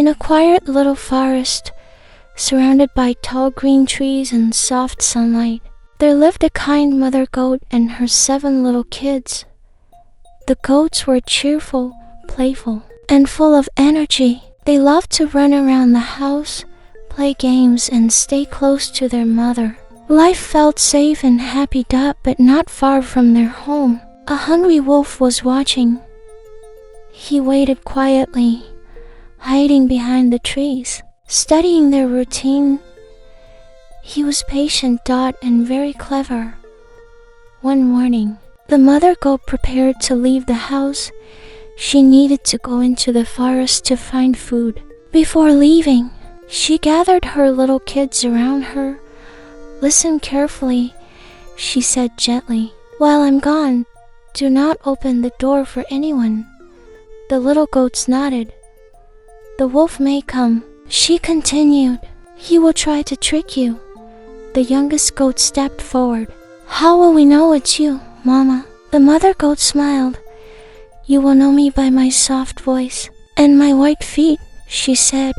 In a quiet little forest, surrounded by tall green trees and soft sunlight, there lived a kind mother goat and her 7 little kids. The goats were cheerful, playful, and full of energy. They loved to run around the house, play games, and stay close to their mother. Life felt safe and happy, but not far from their home. A hungry wolf was watching. He waited quietly, hiding behind the trees, studying their routine. He was patient, and very clever. One morning, the mother goat prepared to leave the house. She needed to go into the forest to find food. Before leaving, she gathered her little kids around her. "Listen carefully," she said gently. "While I'm gone, do not open the door for anyone." The little goats nodded. "The wolf may come," she continued. "He will try to trick you." The youngest goat stepped forward. "How will we know it's you, Mama?" The mother goat smiled. "You will know me by my soft voice and my white feet," she said.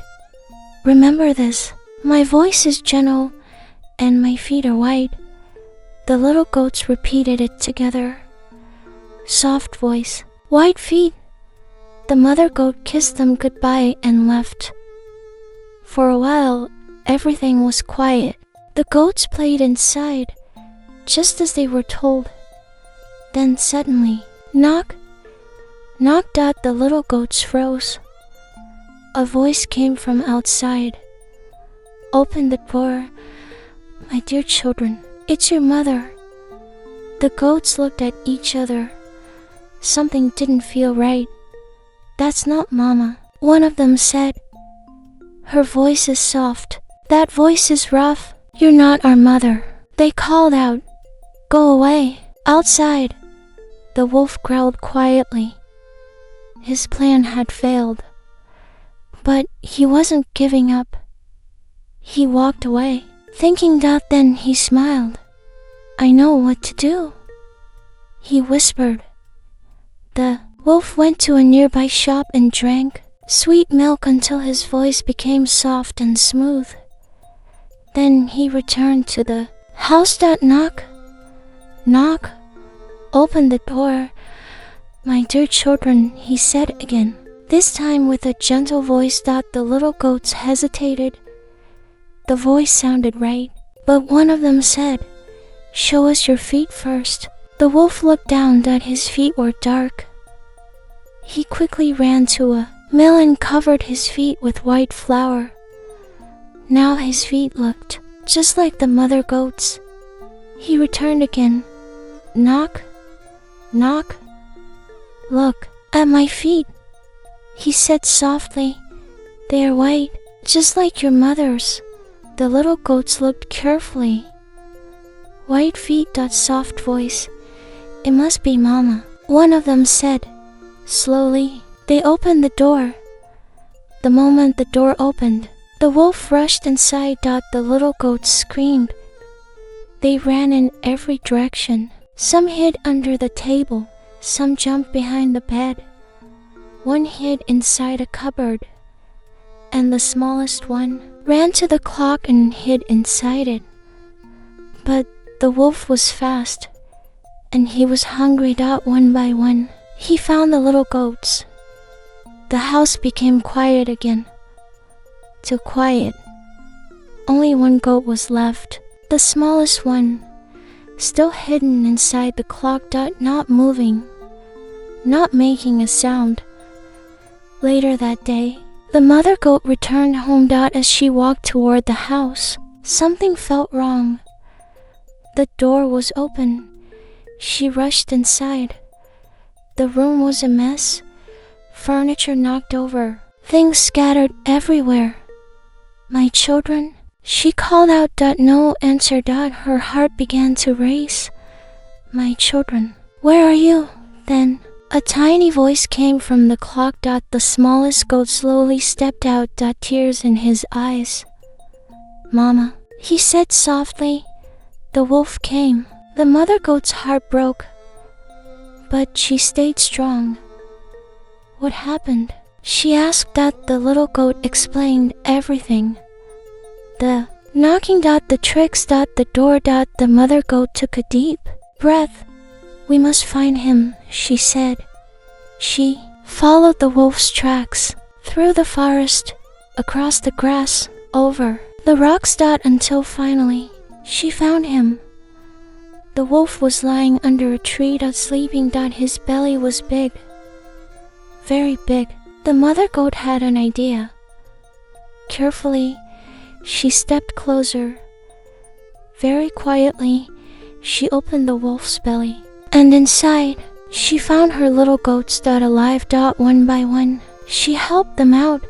"Remember this. My voice is gentle and my feet are white." The little goats repeated it together. Soft voice, white feet. The mother goat kissed them goodbye and left. For a while, everything was quiet. The goats played inside, just as they were told. Then suddenly, knock, knock. The little goats froze. A voice came from outside. "Open the door, my dear children. It's your mother." The goats looked at each other. Something didn't feel right. "That's not Mama," one of them said. "Her voice is soft. That voice is rough. You're not our mother." They called out, "Go away, outside." The wolf growled quietly. His plan had failed, but he wasn't giving up. He walked away, thinking. Then he smiled. "I know what to do," he whispered. The wolf went to a nearby shop and drank sweet milk until his voice became soft and smooth. Then he returned to the house. Knock, knock. "Open the door, my dear children," he said again, this time with a gentle voice. The little goats hesitated. The voice sounded right, but one of them said, "Show us your feet first." The wolf looked down. His feet were dark. He quickly ran to a mill and covered his feet with white flour. Now his feet looked just like the mother goats. He returned again. "Knock, knock. Look at my feet," he said softly. "They are white, just like your mother's." The little goats looked carefully. "White feet. Soft voice. It must be Mama," one of them said. Slowly, they opened the door. The moment the door opened, the wolf rushed inside. The little goats screamed. They ran in every direction. Some hid under the table. Some jumped behind the bed. One hid inside a cupboard. And the smallest one ran to the clock and hid inside it. But the wolf was fast, and he was hungry. One by one, he found the little goats. The house became quiet again. Too quiet. Only one goat was left, the smallest one, still hidden inside the clock. Not moving, not making a sound. Later that day, the mother goat returned home. As she walked toward the house, something felt wrong. The door was open. She rushed inside. The room was a mess. Furniture knocked over. Things scattered everywhere. "My children?" she called out. No answer. Her heart began to race. "My children, where are you?" Then a tiny voice came from the clock. The smallest goat slowly stepped out. Tears in his eyes. "Mama," he said softly. The wolf came. The mother goat's heart broke, but she stayed strong. "What happened?" She asked that. The little goat explained everything. The knocking. The tricks. The door. The mother goat took a deep breath. We must find him, she said. She followed the wolf's tracks through the forest, across the grass, over the rocks. Until finally she found him. The wolf was lying under a tree. Sleeping. His belly was big, very big. The mother goat had an idea. Carefully, she stepped closer. Very quietly, she opened the wolf's belly. And inside, she found her little goats. Alive. One by one, she helped them out.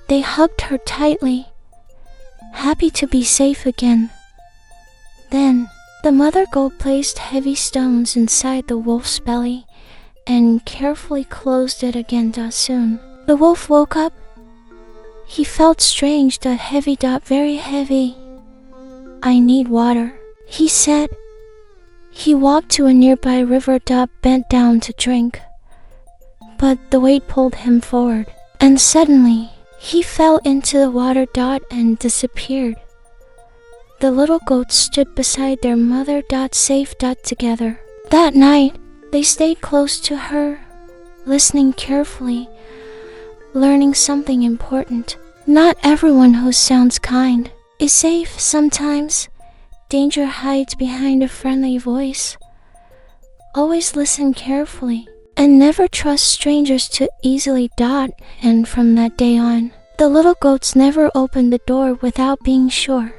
They hugged her tightly, happy to be safe again. Then, the mother goat placed heavy stones inside the wolf's belly and carefully closed it again. Soon, the wolf woke up. He felt strange. Heavy. Very heavy. I need water, he said. He walked to a nearby river. Bent down to drink. But the weight pulled him forward, and suddenly he fell into the water. And disappeared. The little goats stood beside their mother. Safe. Together. That night, they stayed close to her, listening carefully, learning something important. Not everyone who sounds kind is safe. Sometimes danger hides behind a friendly voice. Always listen carefully and never trust strangers too easily. And from that day on, the little goats never opened the door without being sure.